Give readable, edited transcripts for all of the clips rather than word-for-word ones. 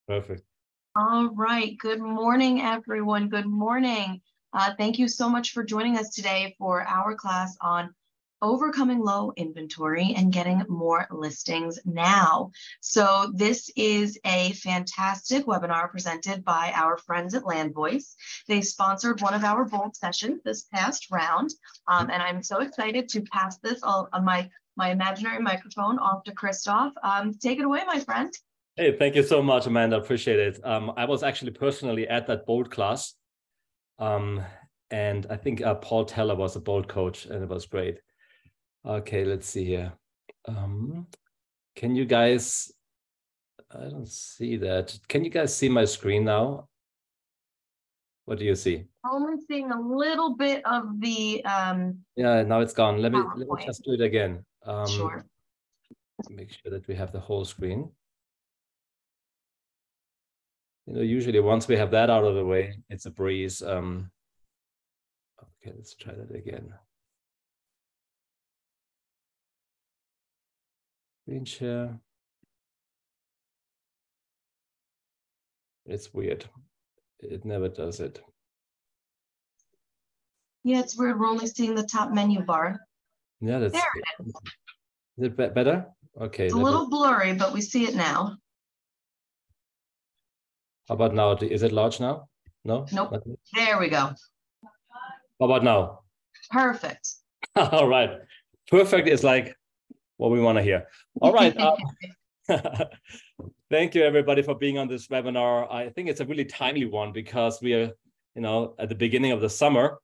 Perfect. All right. Good morning, everyone. Good morning. Thank you so much for joining us today for our class on overcoming low inventory and getting more listings now. So this is a fantastic webinar presented by our friends at Landvoice. They sponsored one of our Bold sessions this past round, and I'm so excited to pass this on my imaginary microphone off to Christoph. Take it away, my friend. Hey, thank you so much, Amanda. Appreciate it. I was actually personally at that Bold class. And I think Paul Teller was a Bold coach, and it was great. Okay, let's see here. Can you guys, I don't see that. Can you guys see my screen now? What do you see? Only seeing a little bit of the yeah, now it's gone. Let me just do it again. Sure. Make sure that we have the whole screen. You know, usually once we have that out of the way, it's a breeze. Okay, let's try that again. Screen share. It's weird. It never does it. Yeah, it's weird. We're only seeing the top menu bar. Yeah, that's. There it is. Is it better? Okay. It's a little blurry, but we see it now. How about now? Is it large now? No? Nope. There we go. How about now? Perfect. All right. Perfect is like what we want to hear. All right. Thank you, everybody, for being on this webinar. I think it's a really timely one because we are, at the beginning of the summer.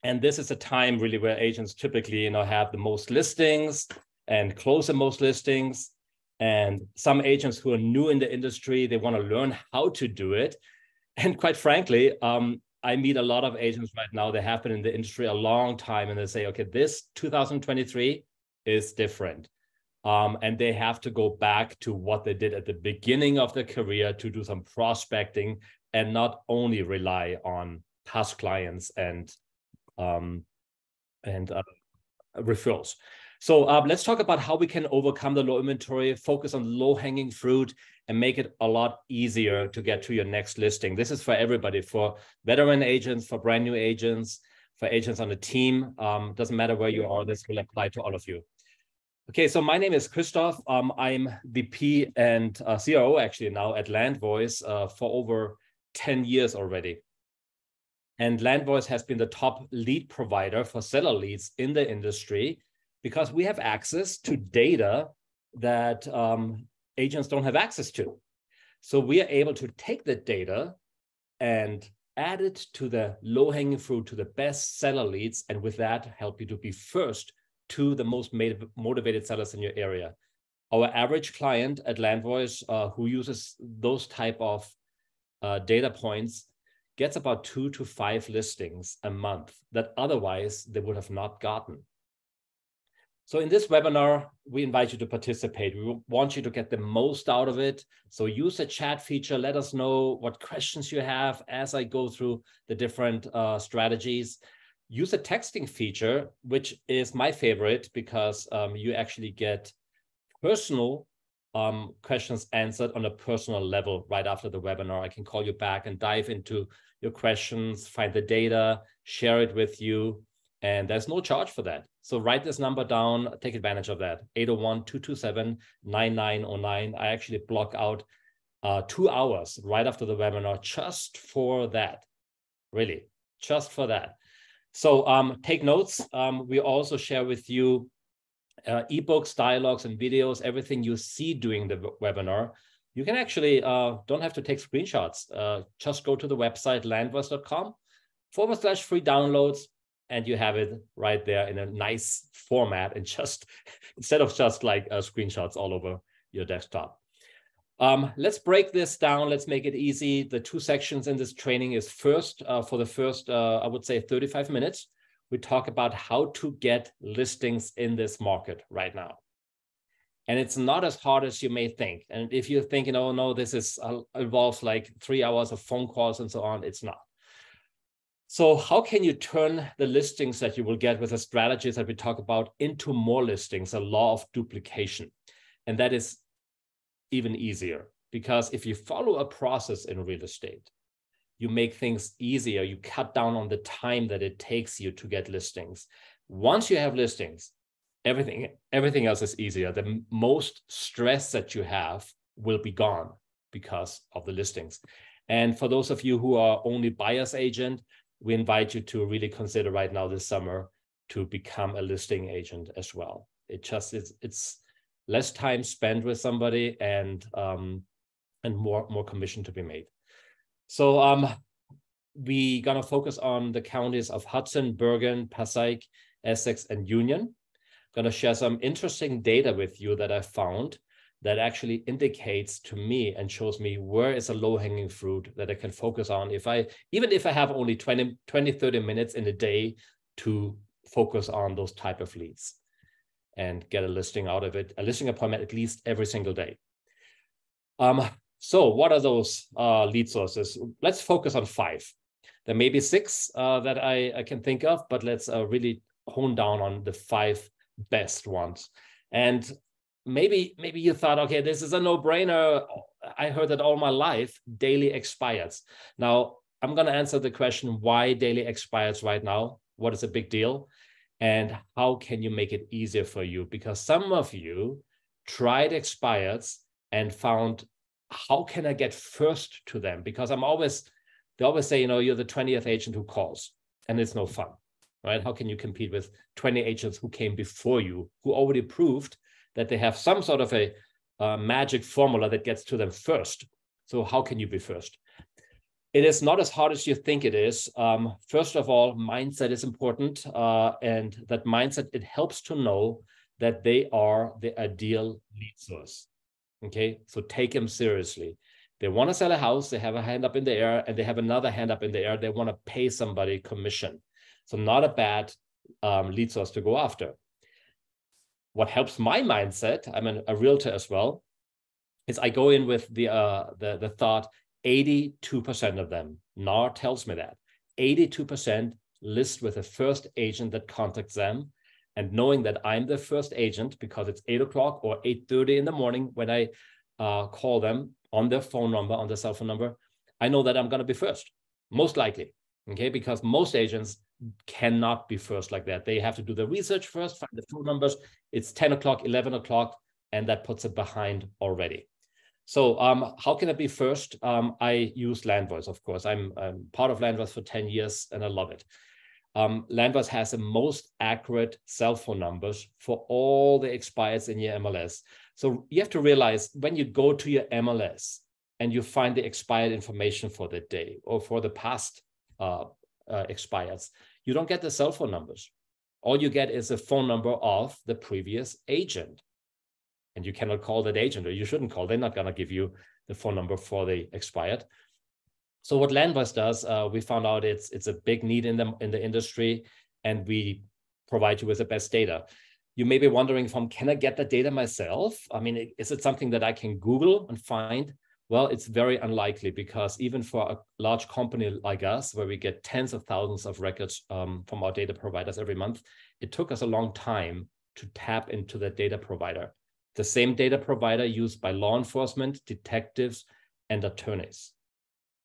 And this is a time really where agents typically, have the most listings and close the most listings. And some agents who are new in the industry, they want to learn how to do it. And quite frankly, I meet a lot of agents right now. They have been in the industry a long time, and they say, okay, this 2023 is different. And they have to go back to what they did at the beginning of their career to do some prospecting and not only rely on past clients and referrals. So let's talk about how we can overcome the low inventory, focus on low-hanging fruit, and make it a lot easier to get to your next listing. This is for everybody, for veteran agents, for brand new agents, for agents on the team. Doesn't matter where you are, this will apply to all of you. Okay, so my name is Christoph. I'm VP and CRO actually now at Landvoice for over 10 years already. And Landvoice has been the top lead provider for seller leads in the industry because we have access to data that agents don't have access to. So we are able to take that data and add it to the low-hanging fruit, to the best seller leads, and with that, help you to be first to the most motivated sellers in your area. Our average client at Landvoice who uses those type of data points gets about 2 to 5 listings a month that otherwise they would have not gotten. So in this webinar, we invite you to participate. We want you to get the most out of it. So use the chat feature. Let us know what questions you have as I go through the different strategies. Use the texting feature, which is my favorite because you actually get personal questions answered on a personal level right after the webinar. I can call you back and dive into your questions, find the data, share it with you. And there's no charge for that. So write this number down, take advantage of that, 801-227-9909. I actually block out 2 hours right after the webinar just for that, really, just for that. So take notes. We also share with you ebooks, dialogues, and videos, everything you see during the webinar. You can actually, don't have to take screenshots. Just go to the website, landvoice.com/free downloads, and you have it right there in a nice format and just, instead of just like screenshots all over your desktop. Let's break this down. Let's make it easy. The 2 sections in this training is first, for the first, I would say 35 minutes, we talk about how to get listings in this market right now. And it's not as hard as you may think. And if you're thinking, oh no, this is involves like 3 hours of phone calls and so on, it's not. So how can you turn the listings that you will get with the strategies that we talk about into more listings, a law of duplication? And that is even easier. because if you follow a process in real estate, you make things easier. You cut down on the time that it takes you to get listings. Once you have listings, everything else is easier. The most stress that you have will be gone because of the listings. And for those of you who are only buyer's agent, we invite you to really consider right now this summer to become a listing agent as well. It's less time spent with somebody and more commission to be made. So we're gonna focus on the counties of Hudson, Bergen, Passaic, Essex, and Union. I'm gonna share some interesting data with you that I found that actually indicates to me and shows me where is a low-hanging fruit that I can focus on even if I have only 20, 30 minutes in a day to focus on those type of leads and get a listing out of it, a listing appointment at least every single day. So what are those lead sources? Let's focus on 5. There may be 6 that I can think of, but let's really hone down on the 5 best ones. And maybe you thought, okay, this is a no-brainer. I heard that all my life, daily expireds. Now, I'm going to answer the question, why daily expireds right now? What is a big deal? And how can you make it easier for you? Because some of you tried expireds and found, how can I get first to them? Because they always say, you're the 20th agent who calls, and it's no fun, right? How can you compete with 20 agents who came before you, who already proved that they have some sort of a magic formula that gets to them first? So how can you be first? It is not as hard as you think it is. First of all, mindset is important. And that mindset, it helps to know that they are the ideal lead source. Okay, so take them seriously. They want to sell a house, they have a hand up in the air, and they have another hand up in the air. They want to pay somebody commission. So not a bad lead source to go after. What helps my mindset, I'm a realtor as well, is I go in with the thought, 82% of them, NAR tells me that, 82% list with the first agent that contacts them. And knowing that I'm the first agent because it's 8 o'clock or 8:30 in the morning when I call them on their phone number, on their cell phone number, I know that I'm going to be first, most likely, okay? Because most agents cannot be first like that. They have to do the research first, find the phone numbers. It's 10 o'clock, 11 o'clock, and that puts it behind already. So how can I be first? I use Landvoice, of course. I'm part of Landvoice for 10 years, and I love it. Landvoice has the most accurate cell phone numbers for all the expireds in your MLS. So you have to realize when you go to your MLS and you find the expired information for the day or for the past expireds, you don't get the cell phone numbers. All you get is a phone number of the previous agent. And you cannot call that agent, or you shouldn't call. They're not going to give you the phone number for the expired. So what Landvoice does, we found out it's a big need in the industry, and we provide you with the best data. You may be wondering, can I get the data myself? I mean, is it something that I can Google and find? Well, it's very unlikely, because even for a large company like us, where we get tens of thousands of records from our data providers every month, it took us a long time to tap into the data provider. The same data provider used by law enforcement, detectives, and attorneys.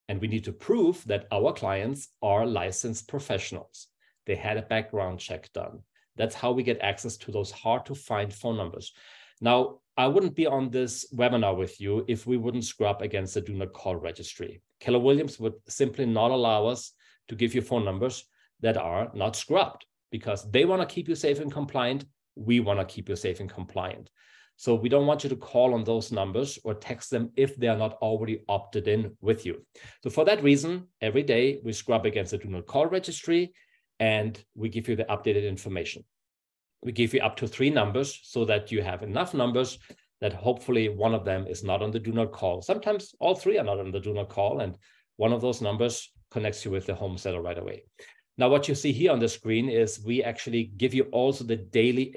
And we need to prove that our clients are licensed professionals. They had a background check done. That's how we get access to those hard to find phone numbers. Now, I wouldn't be on this webinar with you if we wouldn't scrub against the do not call registry. Keller Williams would simply not allow us to give you phone numbers that are not scrubbed, because they want to keep you safe and compliant. We want to keep you safe and compliant. So we don't want you to call on those numbers or text them if they are not already opted in with you. So for that reason, every day we scrub against the do not call registry, and we give you the updated information. We give you up to 3 numbers so that you have enough numbers that hopefully one of them is not on the do not call. Sometimes all 3 are not on the do not call, and one of those numbers connects you with the home seller right away. Now, what you see here on the screen is we actually give you also the daily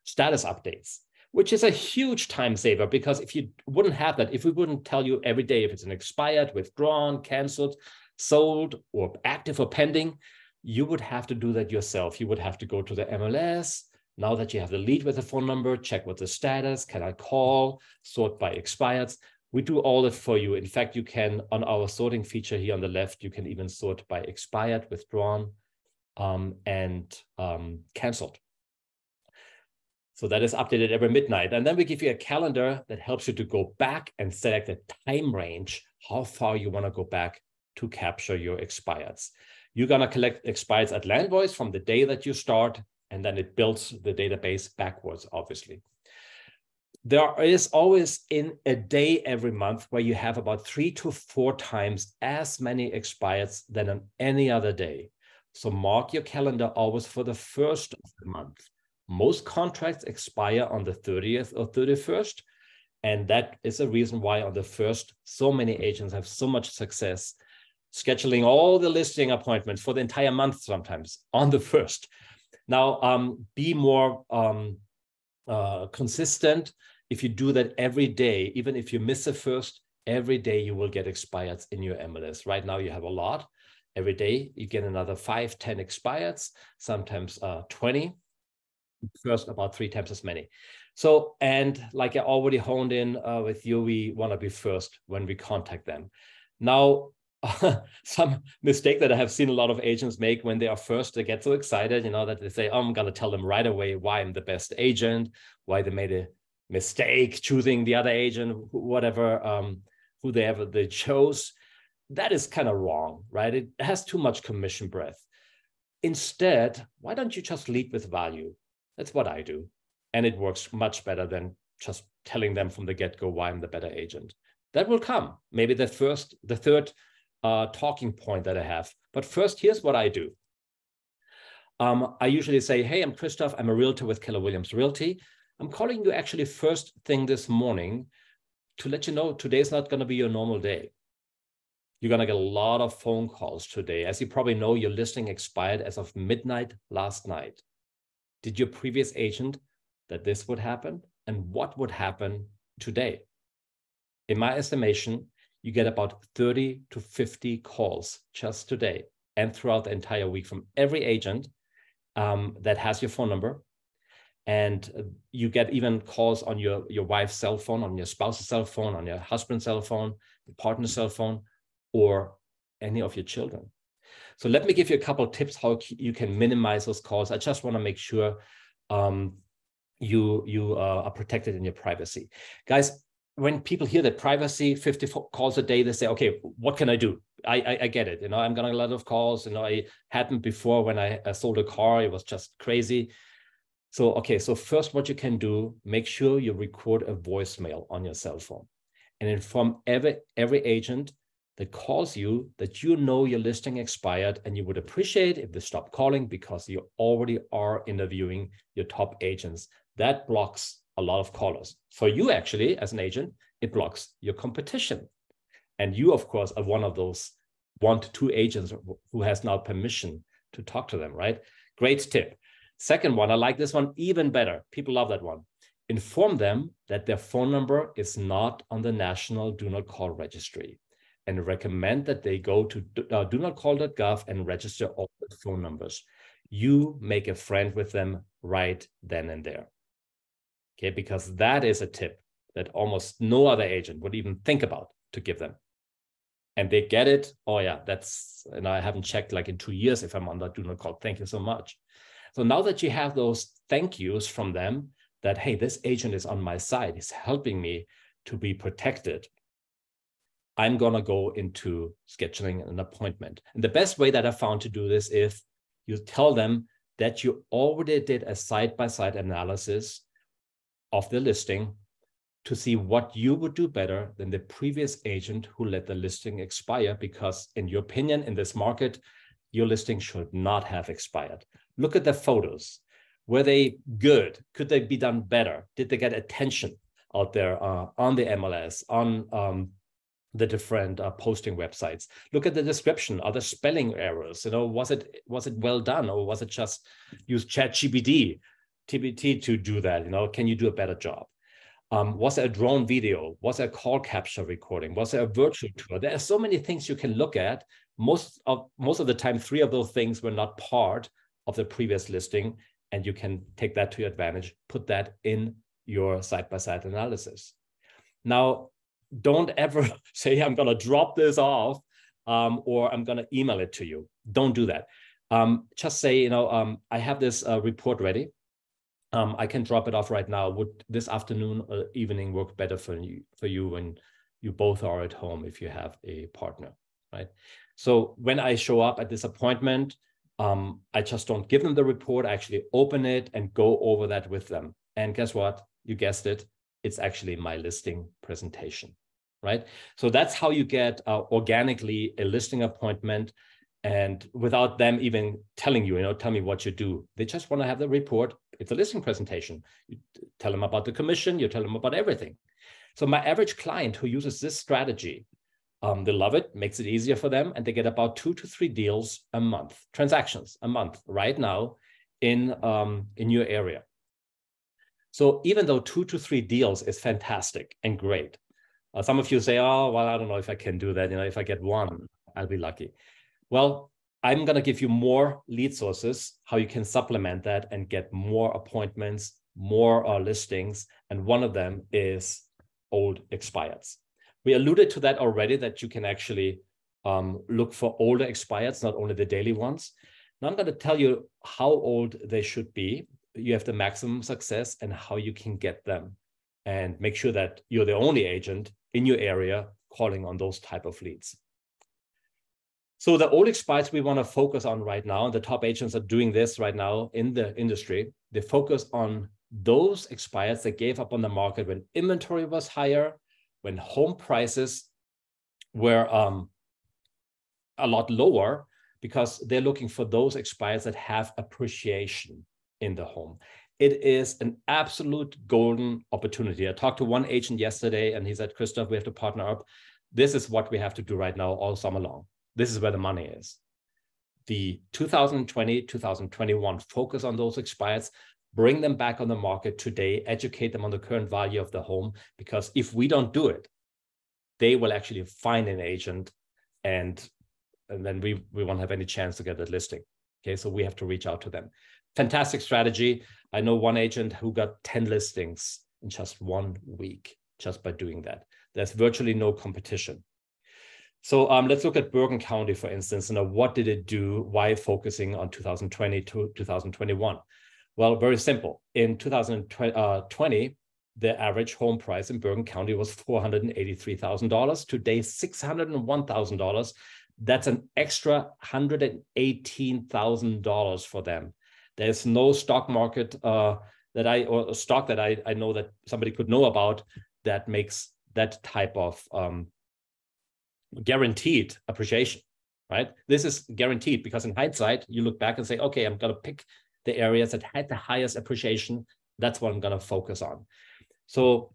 status updates, which is a huge time saver, because if you wouldn't have that, if we wouldn't tell you every day if it's an expired, withdrawn, canceled, sold, or active or pending, you would have to do that yourself. You would have to go to the MLS. Now that you have the lead with the phone number, check what the status, can I call, sort by expireds. We do all that for you. In fact, you can, on our sorting feature here on the left, you can even sort by expired, withdrawn, and canceled. So that is updated every midnight. And then we give you a calendar that helps you to go back and select a time range, how far you want to go back to capture your expireds. You're going to collect expireds at Landvoice from the day that you start, and then it builds the database backwards, obviously. There is always in a day every month where you have about 3 to 4 times as many expireds than on any other day. So mark your calendar always for the first of the month. Most contracts expire on the 30th or 31st. And that is a reason why on the first, so many agents have so much success scheduling all the listing appointments for the entire month sometimes on the first. Now, be more consistent. If you do that every day, even if you miss the first, every day you will get expireds in your MLS. Right now you have a lot. Every day you get another 5, 10 expireds, sometimes 20. First, about 3 times as many. So, and like I already honed in with you, we want to be first when we contact them. Now, some mistake that I have seen a lot of agents make when they are first, they get so excited, you know, that they say, oh, I'm going to tell them right away why I'm the best agent, why they made a mistake choosing the other agent, whatever, who they chose. That is kind of wrong, right? It has too much commission breath. Instead, why don't you just lead with value? That's what I do. And it works much better than just telling them from the get-go why I'm the better agent. That will come. Maybe the third talking point that I have. But first, here's what I do. I usually say, hey, I'm Christoph. I'm a realtor with Keller Williams Realty. I'm calling you actually first thing this morning to let you know today's not going to be your normal day. You're going to get a lot of phone calls today. As you probably know, your listing expired as of midnight last night. Did your previous agent that this would happen? And what would happen today? In my estimation, you get about 30 to 50 calls just today and throughout the entire week from every agent that has your phone number. And you get even calls on your wife's cell phone, on your spouse's cell phone, on your husband's cell phone, your partner's cell phone, or any of your children. So let me give you a couple of tips how you can minimize those calls. I just want to make sure you are protected in your privacy. Guys, when people hear that privacy, 50 calls a day, they say, okay, what can I do? I get it. You know, I'm getting a lot of calls. You know, it happened before when I sold a car. It was just crazy. So, okay, so first what you can do, make sure you record a voicemail on your cell phone and inform every agent that calls you that you know your listing expired, and you would appreciate if they stop calling because you already are interviewing your top agents. That blocks a lot of callers. For you, actually, as an agent, it blocks your competition. And you, of course, are one of those 1 to 2 agents who has now permission to talk to them, right? Great tip. Second one, I like this one even better. People love that one. Inform them that their phone number is not on the National Do Not Call Registry, and recommend that they go to donotcall.gov and register all the phone numbers. You make a friend with them right then and there. Okay, because that is a tip that almost no other agent would even think about to give them. And they get it. Oh yeah, that's, and I haven't checked like in 2 years if I'm on that do not call. Thank you so much. So now that you have those thank yous from them that, hey, this agent is on my side, he's helping me to be protected, I'm going to go into scheduling an appointment. And the best way that I found to do this is you tell them that you already did a side-by-side analysis of the listing to see what you would do better than the previous agent who let the listing expire, because in your opinion, in this market, your listing should not have expired. Look at the photos. Were they good? Could they be done better? Did they get attention out there on the MLS, on the different posting websites? Look at the description. Are there spelling errors? You know, was it well done, or was it just use ChatGPT to do that? You know, can you do a better job? Was there a drone video? Was there a call capture recording? Was there a virtual tour? There are so many things you can look at. Most of the time, 3 of those things were not part of the previous listing, and you can take that to your advantage, put that in your side-by-side analysis. Now, don't ever say, I'm going to drop this off or I'm going to email it to you. Don't do that. Just say, I have this report ready. I can drop it off right now. Would this afternoon or evening work better for you when you both are at home if you have a partner, right? So when I show up at this appointment, I just don't give them the report. I actually open it and go over that with them. And guess what? You guessed it. It's actually my listing presentation, right? So that's how you get organically a listing appointment, and without them even telling you, tell me what you do. They just want to have the report. It's a listing presentation. You tell them about the commission. You tell them about everything. So my average client who uses this strategy, they love it, makes it easier for them, and they get about 2 to 3 deals a month, transactions a month right now in your area. So even though 2 to 3 deals is fantastic and great, some of you say, oh, well, I don't know if I can do that. If I get 1, I'll be lucky. Well, I'm going to give you more lead sources, how you can supplement that and get more appointments, more listings. And one of them is old expireds. We alluded to that already, that you can actually look for older expireds, not only the daily ones. Now I'm going to tell you how old they should be. You have the maximum success and how you can get them, and make sure that you're the only agent in your area calling on those type of leads. So the old expireds we want to focus on right now, and the top agents are doing this right now in the industry. They focus on those expireds that gave up on the market when inventory was higher, when home prices were a lot lower, because they're looking for those expireds that have appreciation in the home. It is an absolute golden opportunity. I talked to one agent yesterday and he said, Christoph, we have to partner up. This is what we have to do right now all summer long. This is where the money is. The 2020, 2021, focus on those expireds, bring them back on the market today, educate them on the current value of the home, because if we don't do it, they will actually find an agent and then we won't have any chance to get that listing. Okay, so we have to reach out to them. Fantastic strategy. I know one agent who got 10 listings in just 1 week, just by doing that. There's virtually no competition. So let's look at Bergen County, for instance. What did it do? Why focusing on 2020 to 2021? Well, very simple. In 2020, the average home price in Bergen County was $483,000. Today, $601,000. That's an extra $118,000 for them. There's no stock market stock that I know that somebody could know about that makes that type of guaranteed appreciation, right? This is guaranteed because in hindsight, you look back and say, okay, I'm going to pick the areas that had the highest appreciation. That's what I'm going to focus on. So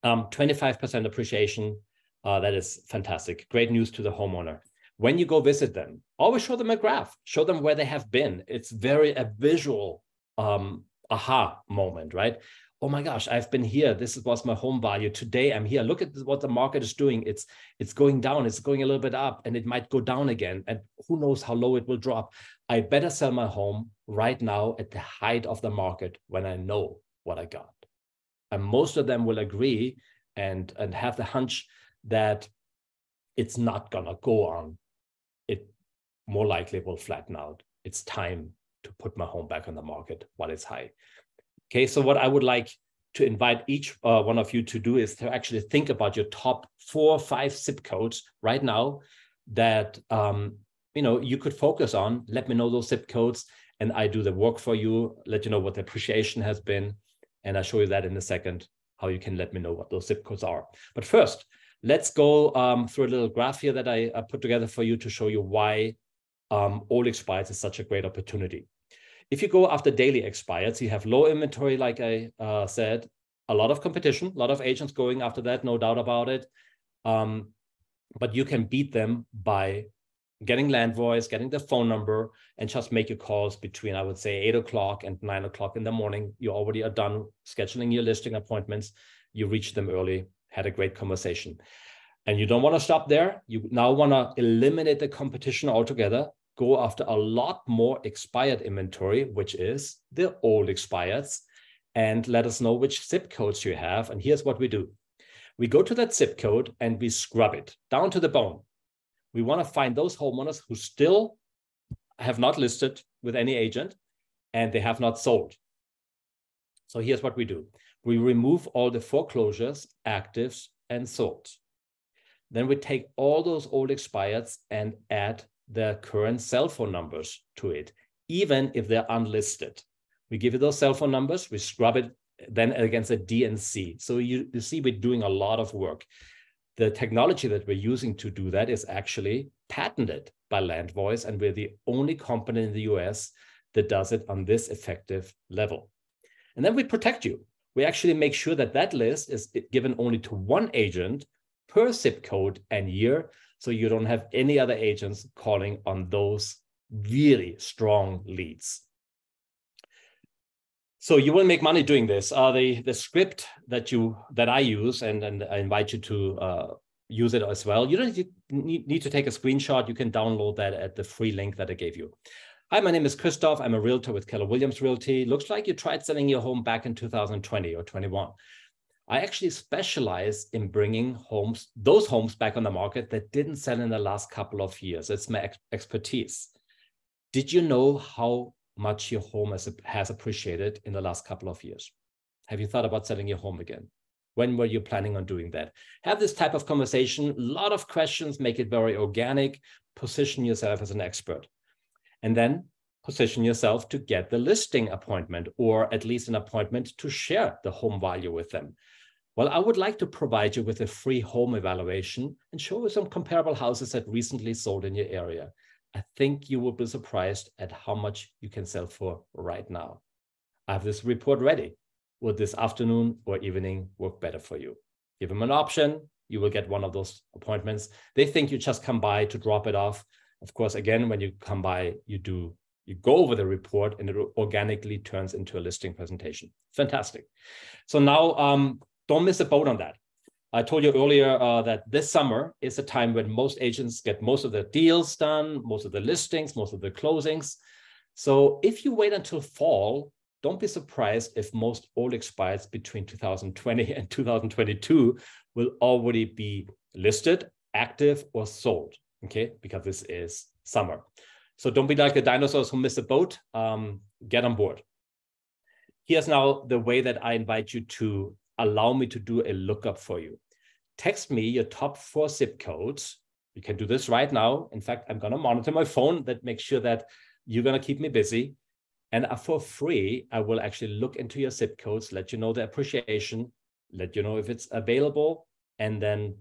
25% appreciation, that is fantastic. Great news to the homeowner. When you go visit them, always show them a graph, show them where they have been. It's a visual aha moment, right? Oh my gosh, I've been here. This was my home value. Today I'm here. Look at what the market is doing. It's going down. It's going a little bit up and it might go down again. And who knows how low it will drop. I better sell my home right now at the height of the market when I know what I got. And most of them will agree and have the hunch that it's not going to go on. It more likely will flatten out. It's time to put my home back on the market while it's high. Okay, so what I would like to invite each one of you to do is to actually think about your top 4 or 5 zip codes right now that you could focus on. Let me know those zip codes and I do the work for you, let you know what the appreciation has been. And I'll show you that in a second, how you can let me know what those zip codes are. But first, let's go through a little graph here that I put together for you to show you why old expireds is such a great opportunity. If you go after daily expireds, you have low inventory, like I said, a lot of competition, a lot of agents going after that, no doubt about it. But you can beat them by getting Landvoice, getting the phone number, and just make your calls between, I would say, 8 o'clock and 9 o'clock in the morning. You already are done scheduling your listing appointments. You reach them early, had a great conversation. And you don't want to stop there. You now want to eliminate the competition altogether, go after a lot more expired inventory, which is the old expireds, and let us know which zip codes you have. And here's what we do. We go to that zip code and we scrub it down to the bone. We want to find those homeowners who still have not listed with any agent and they have not sold. So here's what we do. We remove all the foreclosures, actives, and sold. Then we take all those old expireds and add their current cell phone numbers to it, even if they're unlisted. We give you those cell phone numbers, we scrub it then against a DNC. So you see we're doing a lot of work. The technology that we're using to do that is actually patented by Landvoice, and we're the only company in the US that does it on this effective level. And then we protect you. We actually make sure that that list is given only to one agent per zip code and year, so you don't have any other agents calling on those really strong leads. So you will make money doing this. The script that I use, and I invite you to use it as well. You don't need to take a screenshot. You can download that at the free link that I gave you. Hi, my name is Christoph. I'm a realtor with Keller Williams Realty. Looks like you tried selling your home back in 2020 or 21. I actually specialize in bringing those homes back on the market that didn't sell in the last couple of years. It's my expertise. Did you know how much your home has appreciated in the last couple of years? Have you thought about selling your home again? When were you planning on doing that? Have this type of conversation, a lot of questions, make it very organic, position yourself as an expert. And then position yourself to get the listing appointment, or at least an appointment to share the home value with them. Well, I would like to provide you with a free home evaluation and show you some comparable houses that recently sold in your area. I think you will be surprised at how much you can sell for right now. I have this report ready. Would this afternoon or evening work better for you? Give them an option. You will get one of those appointments. They think you just come by to drop it off. Of course, again, when you come by, you go over the report and it organically turns into a listing presentation. Fantastic. So now don't miss a boat on that. I told you earlier that this summer is a time when most agents get most of their deals done, most of the listings, most of the closings. So if you wait until fall, don't be surprised if most old expireds between 2020 and 2022 will already be listed, active, or sold, okay? Because this is summer. So don't be like the dinosaurs who miss a boat. Get on board. Here's now the way that I invite you to allow me to do a lookup for you. Text me your top 4 zip codes. You can do this right now. In fact, I'm going to monitor my phone that makes sure that you're going to keep me busy. And for free, I will actually look into your zip codes, let you know the appreciation, let you know if it's available, and then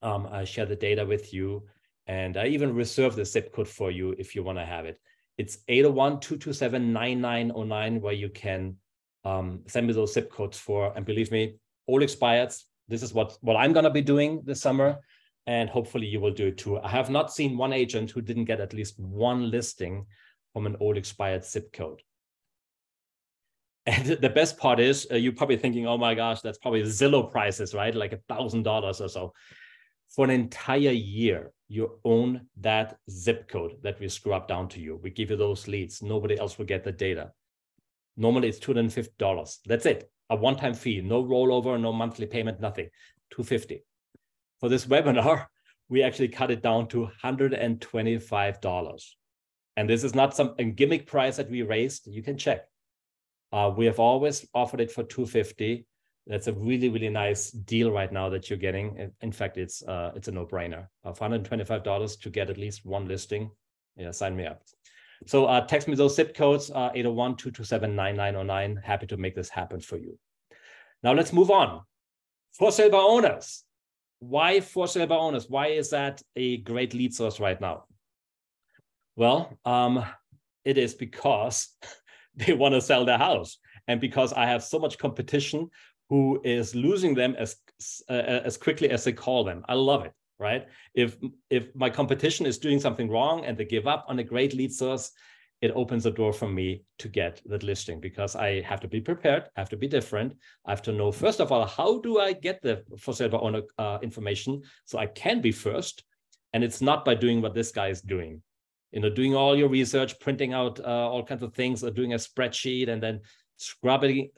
I share the data with you. And I even reserve the zip code for you if you want to have it. It's 801-227-9909, where you can send me those zip codes for, and believe me, all expireds. This is what I'm going to be doing this summer, and hopefully you will do it too. I have not seen one agent who didn't get at least one listing from an old expired zip code. And the best part is you're probably thinking, oh my gosh, that's probably Zillow prices, right? Like $1,000 or so. For an entire year, you own that zip code that we scrub down to you. We give you those leads. Nobody else will get the data. Normally it's $250. That's it. A one-time fee, no rollover, no monthly payment, nothing. $250. For this webinar, we actually cut it down to $125. And this is not some gimmick price that we raised. You can check. We have always offered it for $250. That's a really, really nice deal right now that you're getting. In fact, it's a no-brainer. $125 to get at least one listing. Yeah, sign me up. So text me those zip codes, 801-227-9909. Happy to make this happen for you. Now let's move on. For sale by owners. Why for sale by owners? Why is that a great lead source right now? Well, it is because they want to sell their house, and because I have so much competition who is losing them as quickly as they call them. I love it, right? If my competition is doing something wrong and they give up on a great lead source, it opens the door for me to get that listing, because I have to be prepared, I have to be different. I have to know, first of all, how do I get the for sale by owner information so I can be first? And it's not by doing what this guy is doing. You know, doing all your research, printing out all kinds of things, or doing a spreadsheet and then scrubbing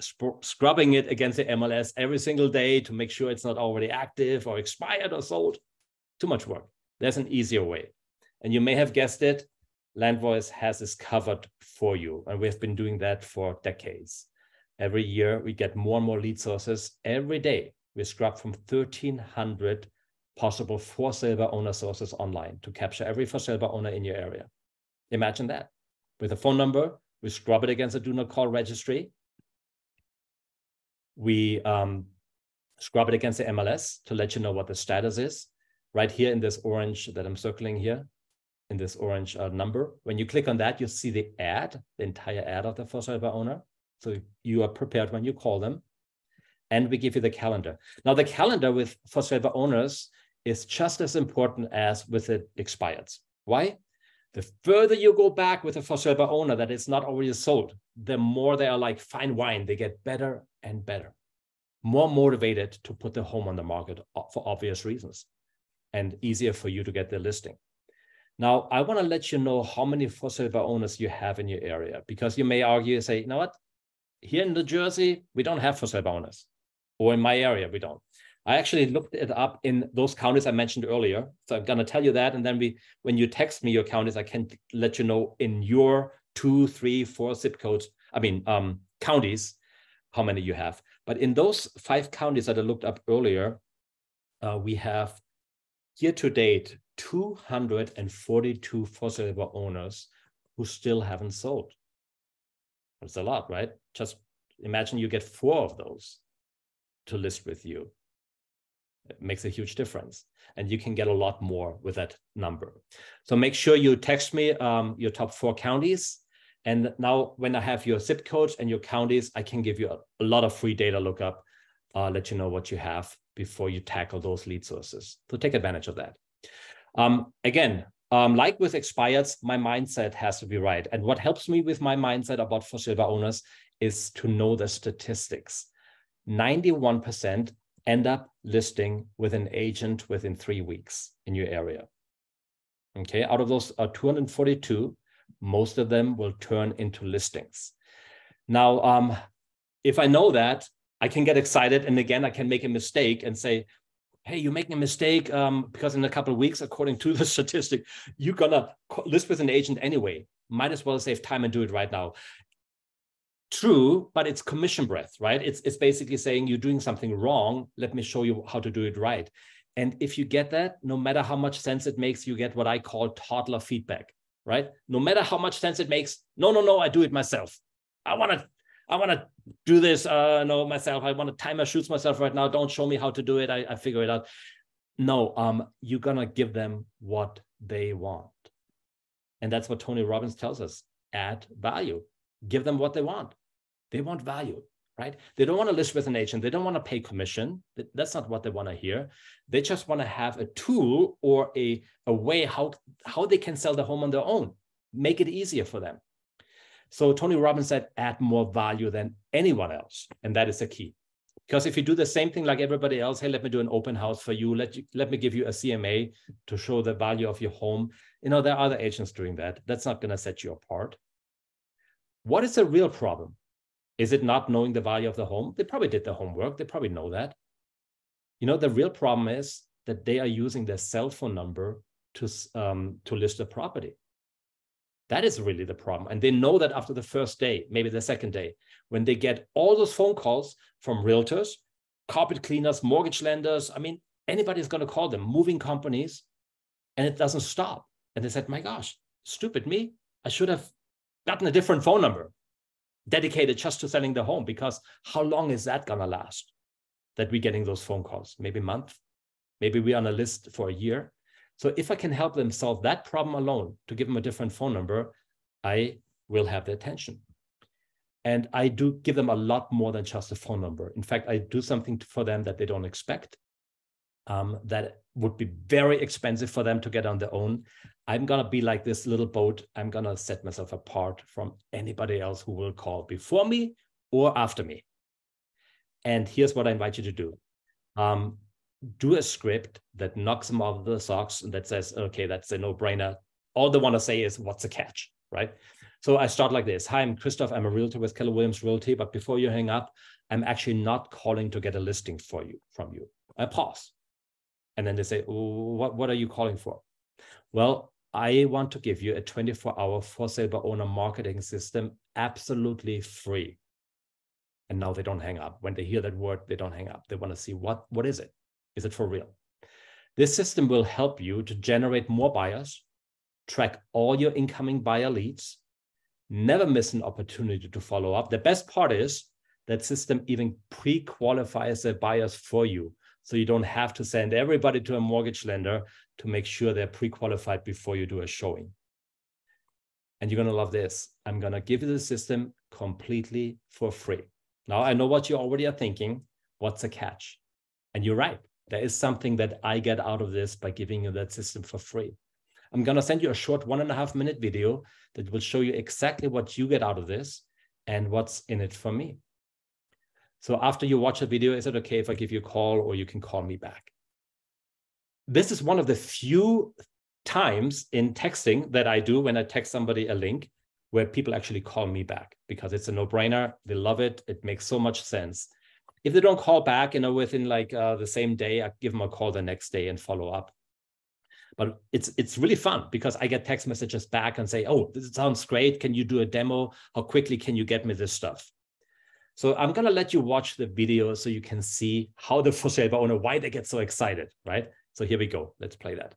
it against the MLS every single day to make sure it's not already active or expired or sold. Too much work. There's an easier way. And you may have guessed it, Landvoice has this covered for you. And we've been doing that for decades. Every year, we get more and more lead sources. Every day, we scrub from 1,300 possible for sale by owner sources online to capture every for sale by owner in your area. Imagine that. With a phone number, we scrub it against a do not call registry. We scrub it against the MLS to let you know what the status is. Right here in this orange that I'm circling here, in this orange number. When you click on that, you'll see the ad, the entire ad of the for sale by owner. So you are prepared when you call them. And we give you the calendar. Now, the calendar with for sale by owners is just as important as with the expireds. Why? The further you go back with a for sale by owner that is not already sold, the more they are like fine wine. They get better and better, more motivated to put the home on the market for obvious reasons, and easier for you to get the listing. Now, I want to let you know how many for sale by owners you have in your area, because you may argue, say, you know what? Here in New Jersey, we don't have for sale by owners, or in my area, we don't. I actually looked it up in those counties I mentioned earlier. So I'm going to tell you that. And then when you text me your counties, I can let you know in your 2, 3, 4 zip codes, counties, how many you have. But in those 5 counties that I looked up earlier, we have year to date 242 for sale by owners who still haven't sold. That's a lot, right? Just imagine you get 4 of those to list with you. It makes a huge difference. And you can get a lot more with that number. So make sure you text me your top 4 counties. And now when I have your zip codes and your counties, I can give you a lot of free data lookup, let you know what you have before you tackle those lead sources. So take advantage of that. Again, like with expireds, my mindset has to be right. And what helps me with my mindset about for sale by owners is to know the statistics. 91% end up listing with an agent within 3 weeks in your area. Okay, out of those 242, most of them will turn into listings. Now, if I know that, I can get excited. And again, I can make a mistake and say, hey, you're making a mistake because in a couple of weeks, according to the statistic, you're going to list with an agent anyway. Might as well save time and do it right now. True, but it's commission breath, right? It's basically saying you're doing something wrong. Let me show you how to do it right. And if you get that, no matter how much sense it makes, you get what I call toddler feedback, right? No matter how much sense it makes, no, I do it myself. I want to do this myself. I want to tie my shoes myself right now. Don't show me how to do it. I figure it out. No, you're going to give them what they want. And that's what Tony Robbins tells us. Add value. Give them what they want. They want value, right? They don't want to list with an agent. They don't want to pay commission. That's not what they want to hear. They just want to have a tool or a way how they can sell the home on their own. Make it easier for them. So Tony Robbins said, add more value than anyone else. And that is the key. Because if you do the same thing like everybody else, hey, let me do an open house for you. Let me give you a CMA to show the value of your home. There are other agents doing that. That's not going to set you apart. What is the real problem? Is it not knowing the value of the home? They probably did the homework. They probably know that. The real problem is that they are using their cell phone number to list a property. That is really the problem. And they know that after the first day, maybe the second day, when they get all those phone calls from realtors, carpet cleaners, mortgage lenders, anybody's going to call them, moving companies, and it doesn't stop. And they said, my gosh, stupid me. I should have gotten a different phone number dedicated just to selling the home, because how long is that going to last that we're getting those phone calls? Maybe a month, maybe we're on a list for a year. So if I can help them solve that problem alone, to give them a different phone number, I will have their attention. And I do give them a lot more than just a phone number. In fact, I do something for them that they don't expect, that would be very expensive for them to get on their own. I'm going to be like this little boat. I'm going to set myself apart from anybody else who will call before me or after me. And here's what I invite you to do. Do a script that knocks them off the socks and that says, okay, that's a no-brainer. All they want to say is, what's the catch, right? So I start like this. Hi, I'm Christoph. I'm a realtor with Keller Williams Realty. But before you hang up, I'm actually not calling to get a listing from you. I pause. And then they say, oh, what are you calling for? Well, I want to give you a 24-hour for sale by owner marketing system, absolutely free. And now they don't hang up. When they hear that word, they don't hang up. They want to see what is it? Is it for real? This system will help you to generate more buyers, track all your incoming buyer leads, never miss an opportunity to follow up. The best part is that system even pre-qualifies the buyers for you. So you don't have to send everybody to a mortgage lender to make sure they're pre-qualified before you do a showing. And you're going to love this. I'm going to give you the system completely for free. Now, I know what you already are thinking. What's the catch? And you're right. There is something that I get out of this by giving you that system for free. I'm going to send you a short 1.5-minute video that will show you exactly what you get out of this and what's in it for me. So after you watch the video, is it okay if I give you a call, or you can call me back? This is one of the few times in texting that I do when I text somebody a link where people actually call me back, because it's a no-brainer. They love it. It makes so much sense. If they don't call back, within like the same day, I give them a call the next day and follow up. But it's really fun because I get text messages back and say, oh, this sounds great. Can you do a demo? How quickly can you get me this stuff? So I'm going to let you watch the video so you can see how the for sale by owner, why they get so excited, right? So here we go. Let's play that.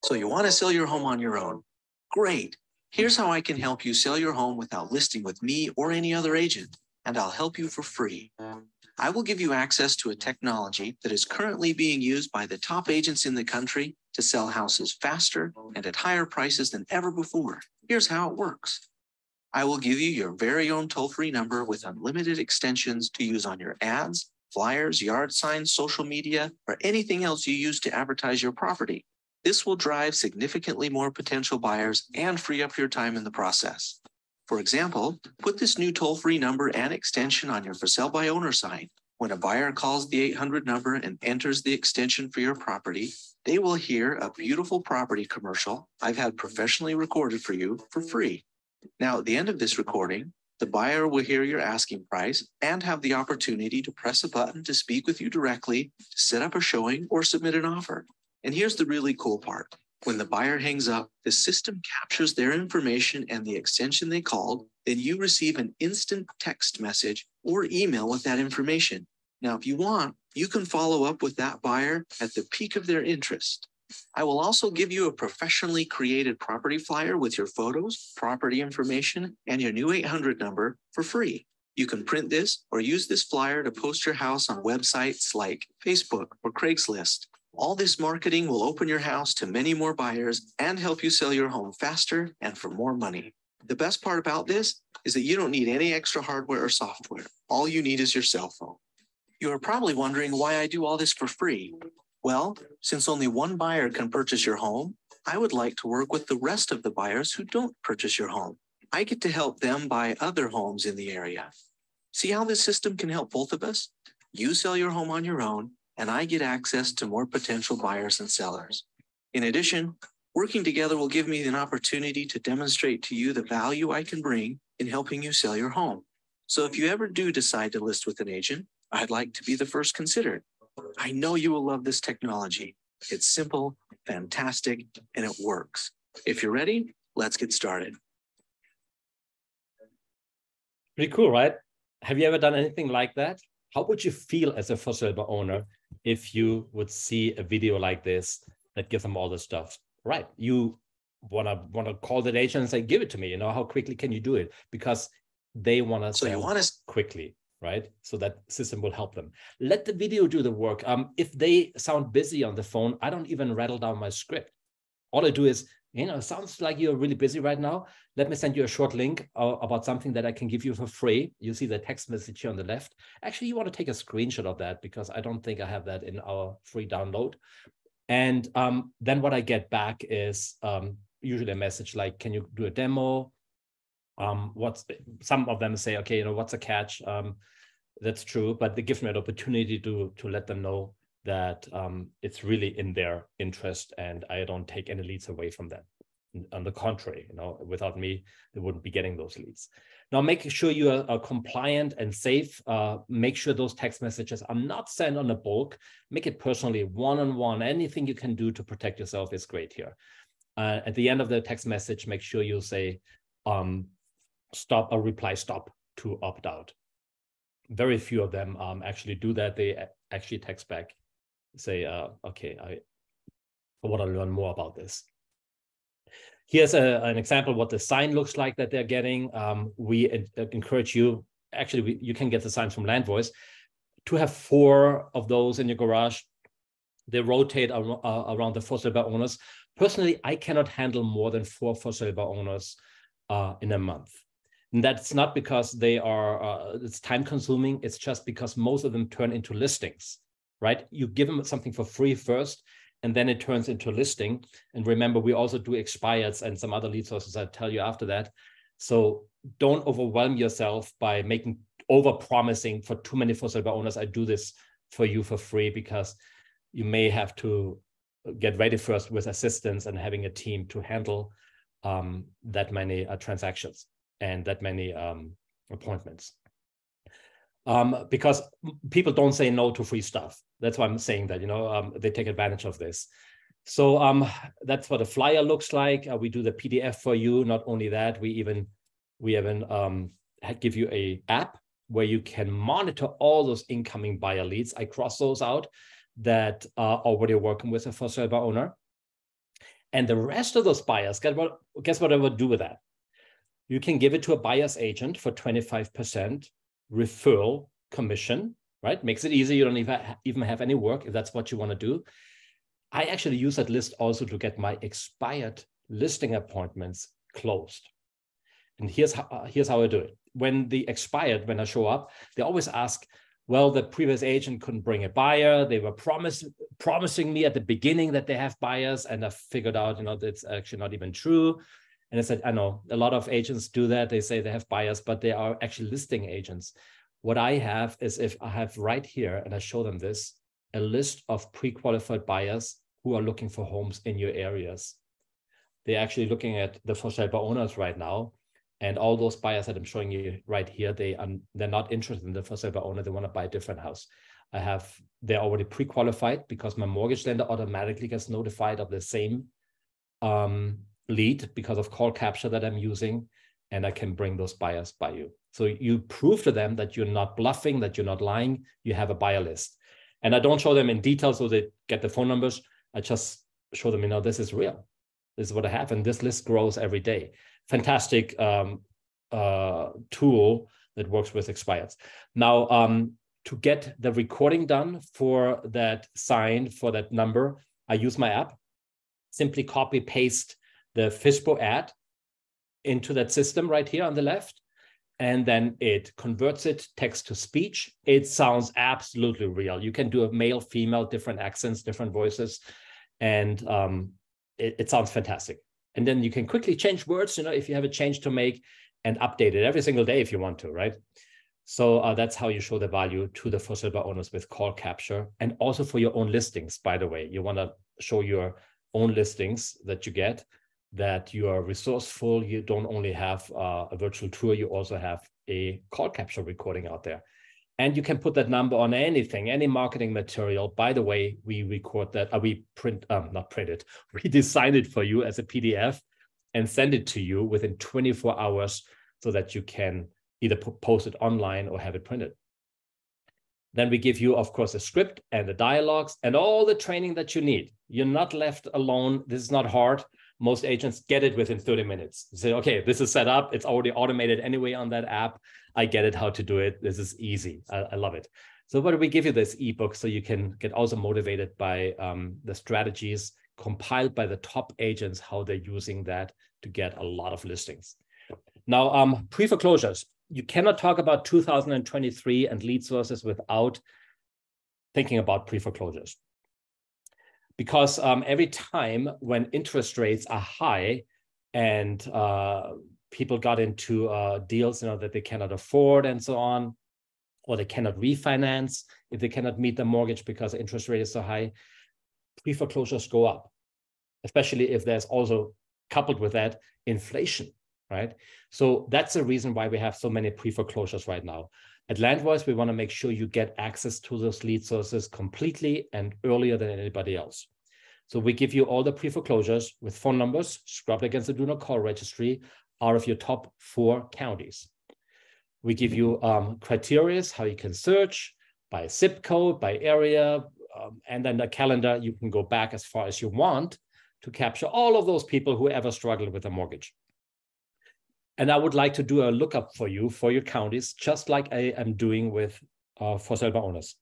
So you want to sell your home on your own? Great. Here's how I can help you sell your home without listing with me or any other agent, and I'll help you for free. I will give you access to a technology that is currently being used by the top agents in the country to sell houses faster and at higher prices than ever before. Here's how it works. I will give you your very own toll-free number with unlimited extensions to use on your ads, flyers, yard signs, social media, or anything else you use to advertise your property. This will drive significantly more potential buyers and free up your time in the process. For example, put this new toll-free number and extension on your for sale by owner sign. When a buyer calls the 800 number and enters the extension for your property, they will hear a beautiful property commercial I've had professionally recorded for you for free. Now, at the end of this recording, the buyer will hear your asking price and have the opportunity to press a button to speak with you directly, to set up a showing, or submit an offer. And here's the really cool part. When the buyer hangs up, the system captures their information and the extension they called, then you receive an instant text message or email with that information. Now, if you want, you can follow up with that buyer at the peak of their interest. I will also give you a professionally created property flyer with your photos, property information, and your new 800 number for free. You can print this or use this flyer to post your house on websites like Facebook or Craigslist. All this marketing will open your house to many more buyers and help you sell your home faster and for more money. The best part about this is that you don't need any extra hardware or software. All you need is your cell phone. You are probably wondering why I do all this for free. Well, since only one buyer can purchase your home, I would like to work with the rest of the buyers who don't purchase your home. I get to help them buy other homes in the area. See how this system can help both of us? You sell your home on your own, and I get access to more potential buyers and sellers. In addition, working together will give me an opportunity to demonstrate to you the value I can bring in helping you sell your home. So if you ever do decide to list with an agent, I'd like to be the first considered. I know you will love this technology. It's simple, fantastic, and it works. If you're ready, let's get started. Pretty cool, right? Have you ever done anything like that? How would you feel as a for sale by owner if you would see a video like this that gives them all the stuff? Right. You wanna call that agent and say, give it to me. How quickly can you do it? Because they want to sell quickly, right? So that system will help them. Let the video do the work. If they sound busy on the phone, I don't even rattle down my script. All I do is, it sounds like you're really busy right now. Let me send you a short link about something that I can give you for free. You see the text message here on the left. Actually, you want to take a screenshot of that because I don't think I have that in our free download. And then what I get back is usually a message like, can you do a demo? Some of them say, okay, what's a catch? That's true, but they give me an opportunity to let them know that it's really in their interest and I don't take any leads away from them. On the contrary, without me, they wouldn't be getting those leads. Now, make sure you are compliant and safe. Make sure those text messages are not sent on a bulk. Make it personally, one-on-one. Anything you can do to protect yourself is great here. At the end of the text message, make sure you say stop or reply stop to opt out. Very few of them actually do that. They actually text back, say, okay, I want to learn more about this. Here's an example of what the sign looks like that they're getting. We encourage you, actually, you can get the signs from Landvoice, to have 4 of those in your garage. They rotate around the for sale by owners. Personally, I cannot handle more than 4 for sale by owners in a month. And that's not because they are, it's time consuming. It's just because most of them turn into listings, right? You give them something for free first, and then it turns into a listing. And remember, we also do expireds and some other lead sources I'll tell you after that. So don't overwhelm yourself by over-promising for too many for sale by owners. I do this for you for free because you may have to get ready first with assistance and having a team to handle that many transactions and that many appointments. Because people don't say no to free stuff. That's why I'm saying that, they take advantage of this. So that's what a flyer looks like. We do the PDF for you. Not only that, we even give you an app where you can monitor all those incoming buyer leads. I cross those out that are already working with a for sale by owner. And the rest of those buyers, guess what I would do with that? You can give it to a buyer's agent for 25% referral commission, right? Makes it easy. You don't even have any work if that's what you want to do. I actually use that list also to get my expired listing appointments closed. And here's how I do it. When I show up, they always ask, well, the previous agent couldn't bring a buyer. They were promising me at the beginning that they have buyers, and I figured out, that's actually not even true. And I said, I know a lot of agents do that. They say they have buyers, but they are actually listing agents. What I have is, if I have right here, and I show them this, a list of pre-qualified buyers who are looking for homes in your areas. They're actually looking at the for sale by owners right now. And all those buyers that I'm showing you right here, they're not interested in the for sale by owner. They want to buy a different house. They're already pre-qualified because my mortgage lender automatically gets notified of the same lead because of call capture that I'm using, and I can bring those buyers by you. So you prove to them that you're not bluffing, that you're not lying, you have a buyer list. And I don't show them in detail so they get the phone numbers. I just show them, this is real. This is what I have. And this list grows every day. Fantastic tool that works with expireds. Now, to get the recording done for that sign, for that number, I use my app. Simply copy, paste the FISBO ad into that system right here on the left, and then it converts it text to speech. It sounds absolutely real. You can do a male, female, different accents, different voices, and it sounds fantastic. And then you can quickly change words, if you have a change to make, and update it every single day if you want to, right? So that's how you show the value to the for sale by owners with call capture, and also for your own listings, by the way. You want to show your own listings that you get, that you are resourceful. You don't only have a virtual tour, you also have a call capture recording out there. And you can put that number on anything, any marketing material. By the way, we record that, we design it for you as a PDF and send it to you within 24 hours so that you can either post it online or have it printed. Then we give you, of course, a script and the dialogues and all the training that you need. You're not left alone. This is not hard. Most agents get it within 30 minutes. You say, okay, this is set up. It's already automated anyway on that app. I get it how to do it. This is easy. I love it. So why do we give you this ebook so you can get also motivated by the strategies compiled by the top agents, how they're using that to get a lot of listings. Now, pre-foreclosures. You cannot talk about 2023 and lead sources without thinking about pre-foreclosures. Because every time when interest rates are high and people got into deals that they cannot afford and so on, or they cannot refinance if they cannot meet the mortgage because the interest rate is so high, pre-foreclosures go up, especially if there's also coupled with that, inflation, right? So that's the reason why we have so many pre-foreclosures right now. At Landvoice, we want to make sure you get access to those lead sources completely and earlier than anybody else. So we give you all the pre-foreclosures with phone numbers scrubbed against the do not call registry out of your top 4 counties. We give you criteria, how you can search by zip code, by area, and then the calendar. You can go back as far as you want to capture all of those people who ever struggled with a mortgage. And I would like to do a lookup for you for your counties, just like I am doing with for sale by owners.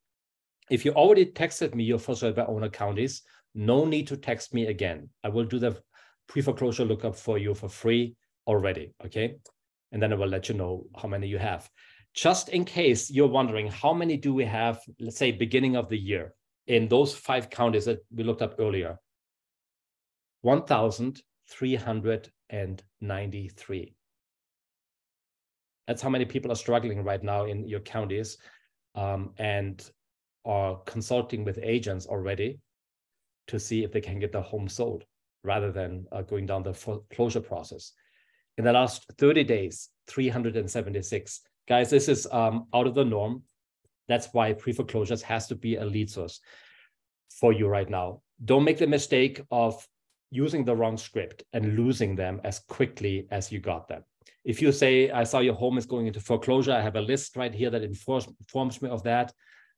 If you already texted me your for sale by owner counties, no need to text me again. I will do the pre-foreclosure lookup for you for free already, okay? And then I will let you know how many you have. Just in case you're wondering, how many do we have, let's say, beginning of the year, in those 5 counties that we looked up earlier? 1,393. That's how many people are struggling right now in your counties and are consulting with agents already to see if they can get their home sold rather than going down the foreclosure process. In the last 30 days, 376. Guys, this is out of the norm. That's why pre-foreclosures has to be a lead source for you right now. Don't make the mistake of using the wrong script and losing them as quickly as you got them. If you say, I saw your home is going into foreclosure, I have a list right here that informs me of that.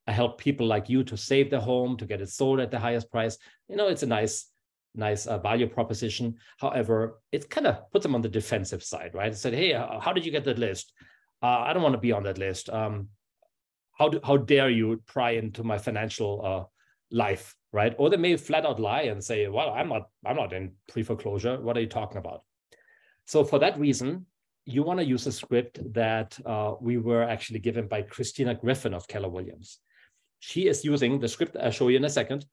I help people like you to save their home, to get it sold at the highest price. You know, it's a nice value proposition. However, it kind of puts them on the defensive side, right? It said, hey, how did you get that list? I don't want to be on that list. How dare you pry into my financial life, right? Or they may flat out lie and say, well, I'm not in pre-foreclosure. What are you talking about? So for that reason, you want to use a script that we were actually given by Christina Griffin of Keller Williams. She is using the script I'll show you in a second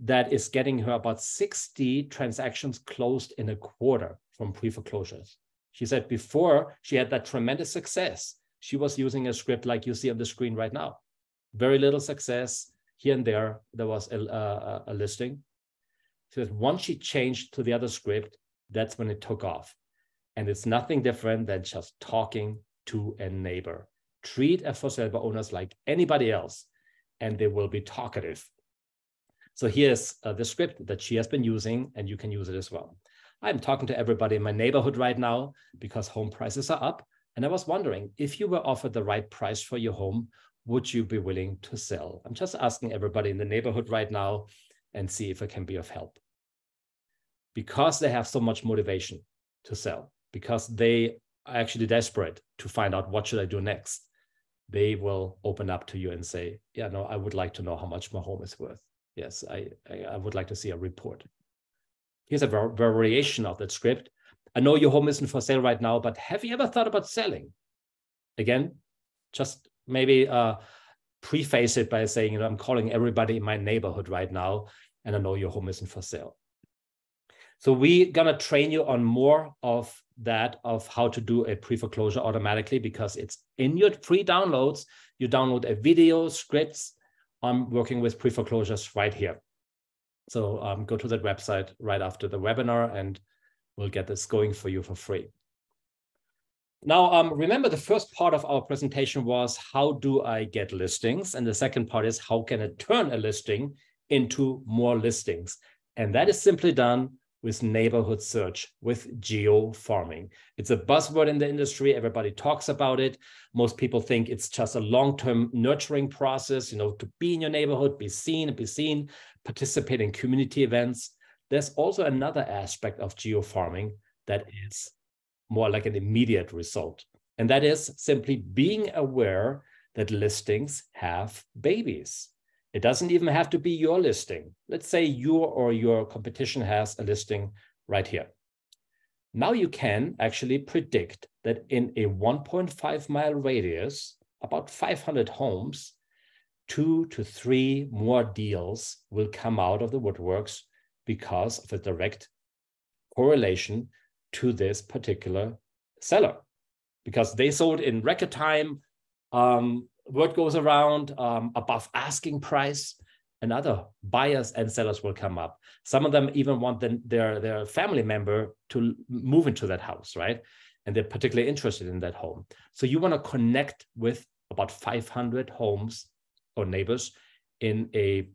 that is getting her about 60 transactions closed in a quarter from pre-foreclosures. She said before she had that tremendous success, she was using a script like you see on the screen right now. Very little success. Here and there was a listing. So once she changed to the other script, that's when it took off. And it's nothing different than just talking to a neighbor. Treat a for sale by owners like anybody else, and they will be talkative. So here's the script that she has been using, and you can use it as well. I'm talking to everybody in my neighborhood right now because home prices are up. And I was wondering, if you were offered the right price for your home, would you be willing to sell? I'm just asking everybody in the neighborhood right now and see if I can be of help. Because they have so much motivation to sell, because they are actually desperate to find out what should I do next, they will open up to you and say, yeah, no, I would like to know how much my home is worth. Yes, I would like to see a report. Here's a variation of that script. I know your home isn't for sale right now, but have you ever thought about selling? Again, just maybe preface it by saying, you know, I'm calling everybody in my neighborhood right now, and I know your home isn't for sale. So we're going to train you on more of that, of how to do a pre-foreclosure automatically, because it's in your free downloads. You download a video, scripts. I'm working with pre-foreclosures right here. So go to that website right after the webinar, and we'll get this going for you for free. Now, remember the first part of our presentation was how do I get listings? And the second part is how can I turn a listing into more listings? And that is simply done with neighborhood search, with geo-farming. It's a buzzword in the industry. Everybody talks about it. Most people think it's just a long-term nurturing process, you know, to be in your neighborhood, be seen, participate in community events. There's also another aspect of geo-farming that is more like an immediate result. And that is simply being aware that listings have babies. It doesn't even have to be your listing. Let's say you or your competition has a listing right here. Now you can actually predict that in a 1.5-mile radius, about 500 homes, 2 to 3 more deals will come out of the woodworks because of a direct correlation to this particular seller. Because they sold in record time, word goes around, above asking price, and other buyers and sellers will come up. Some of them even want their family member to move into that house, right? And they're particularly interested in that home. So you want to connect with about 500 homes or neighbors in a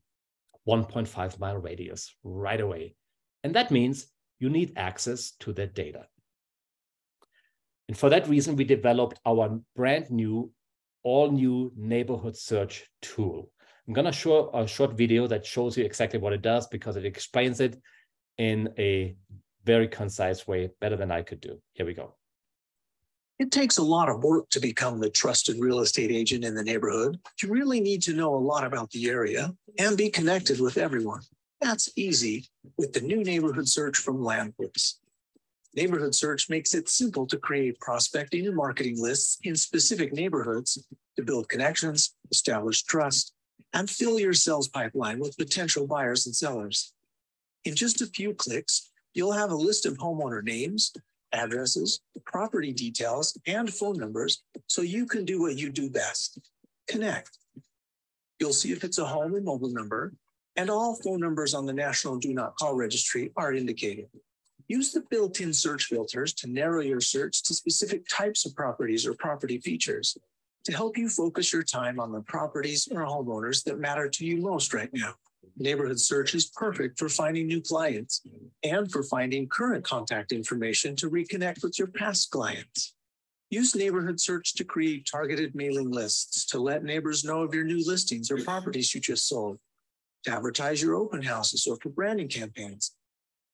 1.5-mile radius right away. And that means you need access to that data. And for that reason, we developed our brand new, all new neighborhood search tool. I'm going to show a short video that shows you exactly what it does, because it explains it in a very concise way, better than I could do. Here we go. It takes a lot of work to become the trusted real estate agent in the neighborhood. You really need to know a lot about the area and be connected with everyone. That's easy with the new neighborhood search from Landvoice. Neighborhood search makes it simple to create prospecting and marketing lists in specific neighborhoods to build connections, establish trust, and fill your sales pipeline with potential buyers and sellers. In just a few clicks, you'll have a list of homeowner names, addresses, property details, and phone numbers, so you can do what you do best: connect. You'll see if it's a home and mobile number, and all phone numbers on the National Do Not Call Registry are indicated. Use the built-in search filters to narrow your search to specific types of properties or property features to help you focus your time on the properties or homeowners that matter to you most right now. Neighborhood search is perfect for finding new clients and for finding current contact information to reconnect with your past clients. Use neighborhood search to create targeted mailing lists to let neighbors know of your new listings or properties you just sold, to advertise your open houses or for branding campaigns.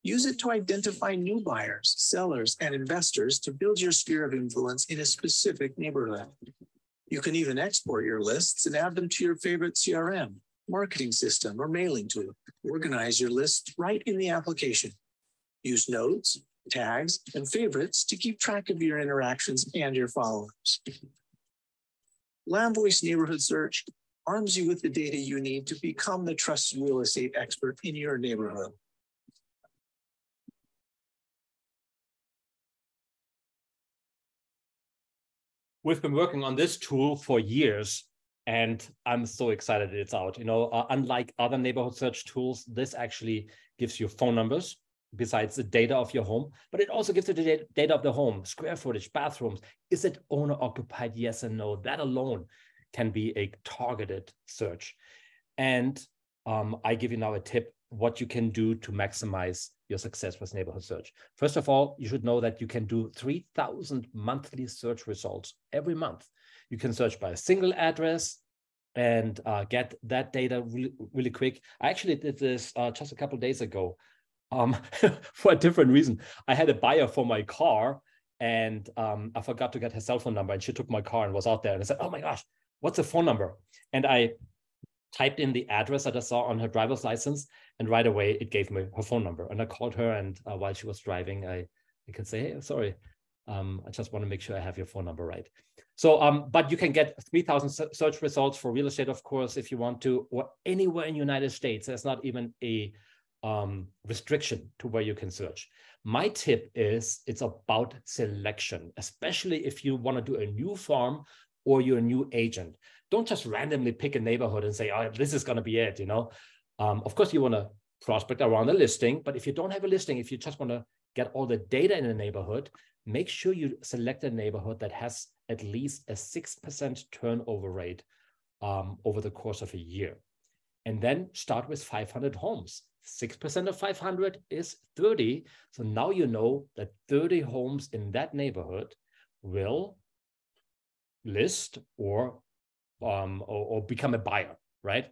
Use it to identify new buyers, sellers, and investors to build your sphere of influence in a specific neighborhood. You can even export your lists and add them to your favorite CRM, marketing system, or mailing tool. Organize your list right in the application. Use notes, tags, and favorites to keep track of your interactions and your followers. Landvoice Neighborhood Search arms you with the data you need to become the trusted real estate expert in your neighborhood. We've been working on this tool for years, and I'm so excited it's out. You know, unlike other neighborhood search tools, this actually gives you phone numbers besides the data of your home, but it also gives you the data of the home, square footage, bathrooms. Is it owner occupied? Yes and no. That alone can be a targeted search. And I give you now a tip what you can do to maximize your success with neighborhood search. First of all, you should know that you can do 3,000 monthly search results every month. You can search by a single address and get that data really quick. I actually did this just a couple of days ago for a different reason. I had a buyer for my car, and I forgot to get her cell phone number, and she took my car and was out there, and I said, oh my gosh, what's the phone number? And I typed in the address that I saw on her driver's license, and right away it gave me her phone number. And I called her, and while she was driving, I could say, hey, sorry, I just want to make sure I have your phone number right. So, but you can get 3,000 search results for real estate, of course, if you want to, or anywhere in the United States. There's not even a restriction to where you can search. My tip is it's about selection, especially if you want to do a new farm or you're a new agent. Don't just randomly pick a neighborhood and say, oh, this is going to be it, you know. Of course, you want to prospect around a listing, but if you don't have a listing, if you just want to get all the data in a neighborhood, make sure you select a neighborhood that has at least a 6% turnover rate over the course of a year. And then start with 500 homes. 6% of 500 is 30. So now you know that 30 homes in that neighborhood will list or become a buyer, right?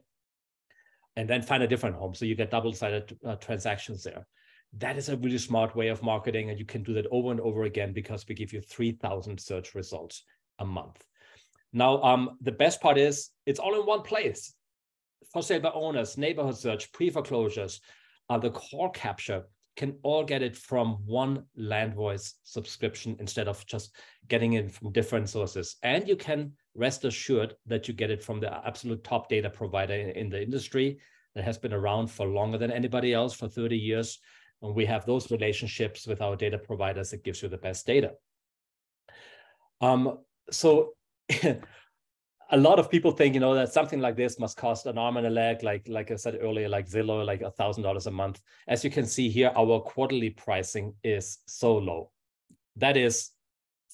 And then find a different home. So you get double-sided transactions there. That is a really smart way of marketing, and you can do that over and over again because we give you 3,000 search results a month. Now, the best part is it's all in one place. For sale by owners, neighborhood search, pre-foreclosures, the call capture, can all get it from one Landvoice subscription instead of just getting it from different sources. And you can rest assured that you get it from the absolute top data provider in the industry that has been around for longer than anybody else, for 30 years. And we have those relationships with our data providers that gives you the best data. So a lot of people think, that something like this must cost an arm and a leg, like I said earlier, like Zillow, like $1,000 a month. As you can see here, our quarterly pricing is so low. That is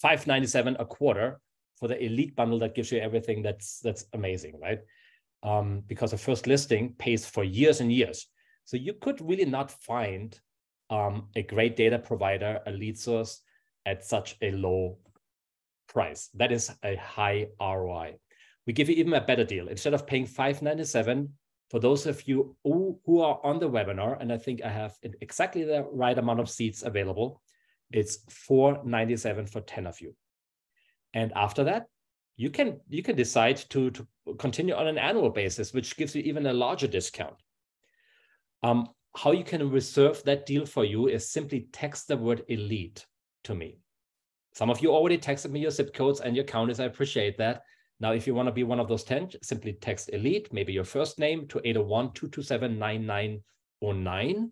$597 a quarter for the elite bundle that gives you everything. That's amazing, right? Because the first listing pays for years and years. So you could really not find a great data provider, a lead source at such a low price. That is a high ROI. We give you even a better deal. Instead of paying $597, for those of you who are on the webinar, and I think I have exactly the right amount of seats available, it's $497 for 10 of you. And after that, you can decide to continue on an annual basis, which gives you even a larger discount. How you can reserve that deal for you is simply text the word elite to me. Some of you already texted me your zip codes and your counties. I appreciate that. Now, if you want to be one of those 10, simply text elite, maybe your first name, to 801-227-9909.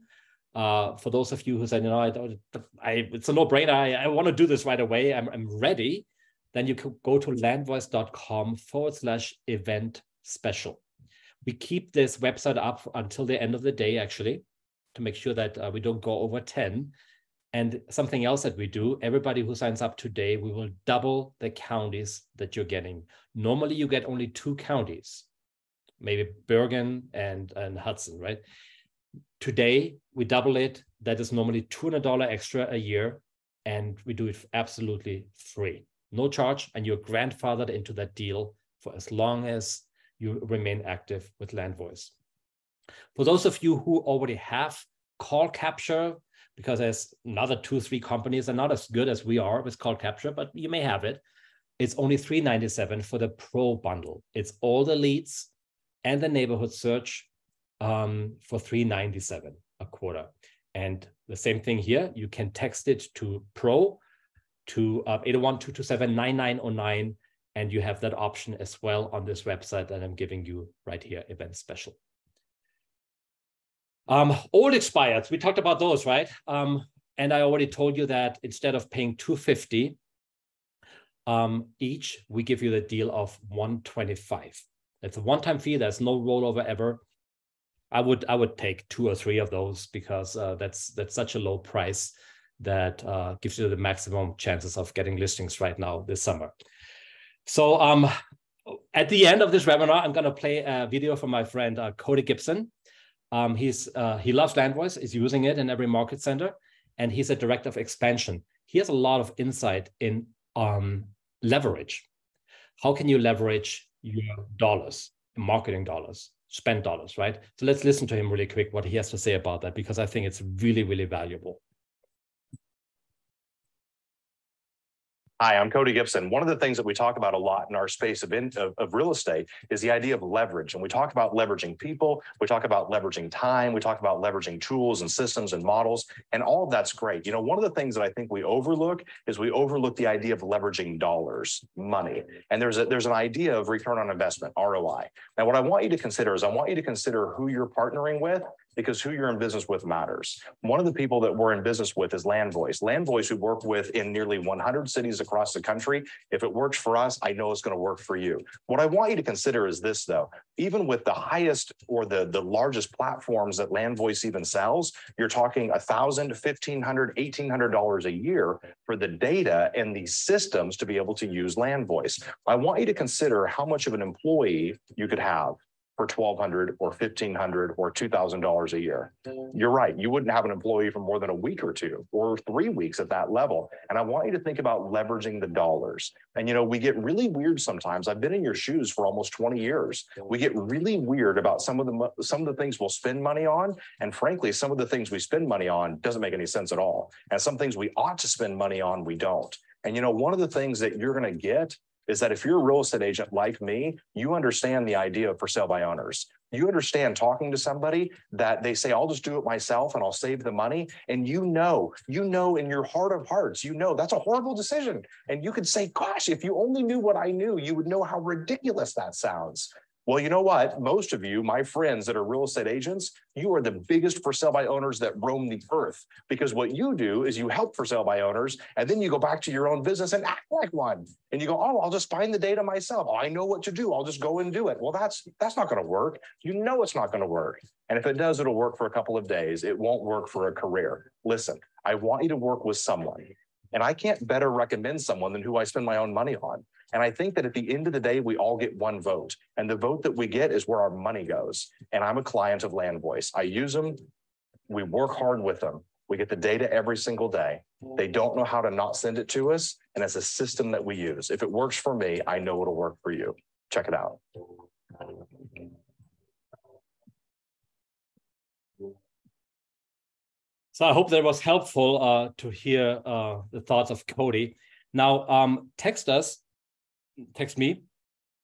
For those of you who said, it's a no-brainer, I want to do this right away, I'm ready, then you could go to landvoice.com/event special. We keep this website up until the end of the day, actually, to make sure that we don't go over 10. And something else that we do, everybody who signs up today, we will double the counties that you're getting. Normally, you get only 2 counties, maybe Bergen and Hudson, right? Today, we double it. That is normally $200 extra a year, and we do it absolutely free. No charge, and you're grandfathered into that deal for as long as you remain active with Landvoice. For those of you who already have call capture, because there's another 2-3 companies are not as good as we are with call capture, but you may have it. It's only $397 for the Pro bundle. It's all the leads and the neighborhood search for $397 a quarter. And the same thing here, you can text it to Pro to 801-227-9909, and you have that option as well on this website that I'm giving you right here, event special. Old expireds, we talked about those, right? And I already told you that instead of paying $250 each, we give you the deal of $125. It's a one-time fee. There's no rollover ever. I would take 2 or 3 of those, because that's such a low price that gives you the maximum chances of getting listings right now this summer. So at the end of this webinar, I'm going to play a video from my friend Cody Gibson. He loves Landvoice, is using it in every market center, and he's a director of expansion. He has a lot of insight in leverage. How can you leverage your dollars, marketing dollars, spend dollars, right? So let's listen to him really quick, what he has to say about that, because I think it's really, really valuable. Hi, I'm Cody Gibson. One of the things that we talk about a lot in our space of real estate is the idea of leverage. And we talk about leveraging people, we talk about leveraging time, we talk about leveraging tools and systems and models, and all of that's great. You know, one of the things that I think we overlook is we overlook the idea of leveraging dollars, money. And there's an idea of return on investment, ROI. Now, what I want you to consider is I want you to consider who you're partnering with, because who you're in business with matters. One of the people that we're in business with is Landvoice. Landvoice, we work with in nearly 100 cities across the country. If it works for us, I know it's going to work for you. What I want you to consider is this, though. Even with the highest or the largest platforms that Landvoice even sells, you're talking $1,000 to $1,500, $1,800 a year for the data and the systems to be able to use Landvoice. I want you to consider how much of an employee you could have for $1,200 or $1,500 or $2,000 a year. You're right. You wouldn't have an employee for more than a week or 2 or 3 weeks at that level. And I want you to think about leveraging the dollars. And, you know, we get really weird sometimes. I've been in your shoes for almost 20 years. We get really weird about some of the things we'll spend money on. And frankly, some of the things we spend money on doesn't make any sense at all. And some things we ought to spend money on, we don't. And, you know, one of the things that you're going to get is that if you're a real estate agent like me, you understand the idea of for sale by owners. You understand talking to somebody that they say, I'll just do it myself and I'll save the money. And you know in your heart of hearts, you know that's a horrible decision. And you could say, gosh, if you only knew what I knew, you would know how ridiculous that sounds. Well, you know what? Most of you, my friends that are real estate agents, you are the biggest for sale by owners that roam the earth, because what you do is you help for sale by owners, and then you go back to your own business and act like one. And you go, oh, I'll just find the data myself. Oh, I know what to do. I'll just go and do it. Well, that's not going to work. You know it's not going to work. And if it does, it'll work for a couple of days. It won't work for a career. Listen, I want you to work with someone. And I can't better recommend someone than who I spend my own money on. And I think that at the end of the day, we all get one vote. And the vote that we get is where our money goes. And I'm a client of Landvoice. I use them. We work hard with them. We get the data every single day. They don't know how to not send it to us. And it's a system that we use. If it works for me, I know it'll work for you. Check it out. So I hope that was helpful to hear the thoughts of Cody. Now, text me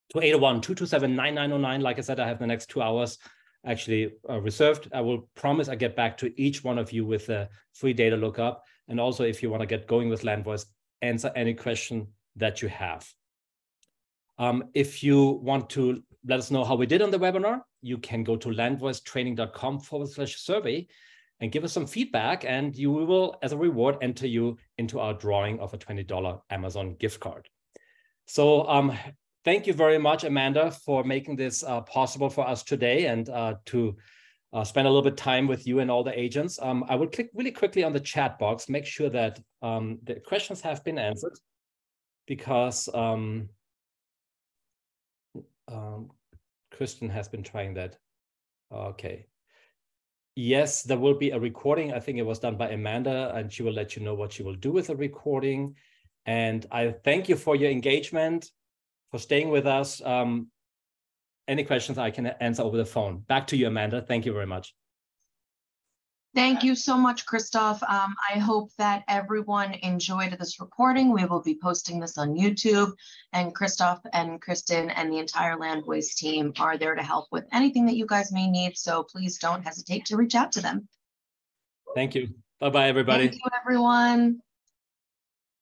to 801-227-9909. Like I said, I have the next 2 hours actually reserved. I will promise I get back to each one of you with a free data lookup. And also, if you want to get going with Landvoice, answer any question that you have. If you want to let us know how we did on the webinar, you can go to landvoicetraining.com/survey and give us some feedback, and you will, as a reward, enter you into our drawing of a $20 Amazon gift card. So thank you very much, Amanda, for making this possible for us today, and to spend a little bit of time with you and all the agents. I will click really quickly on the chat box, make sure that the questions have been answered, because Kristen has been trying that. Okay. Yes, there will be a recording. I think it was done by Amanda, and she will let you know what she will do with the recording. And I thank you for your engagement, for staying with us. Any questions I can answer over the phone. Back to you, Amanda. Thank you very much. Thank you so much, Christoph. I hope that everyone enjoyed this recording. We will be posting this on YouTube, and Christoph and Kristen and the entire Landvoice team are there to help with anything that you guys may need. So please don't hesitate to reach out to them. Thank you. Bye-bye, everybody. Thank you, everyone.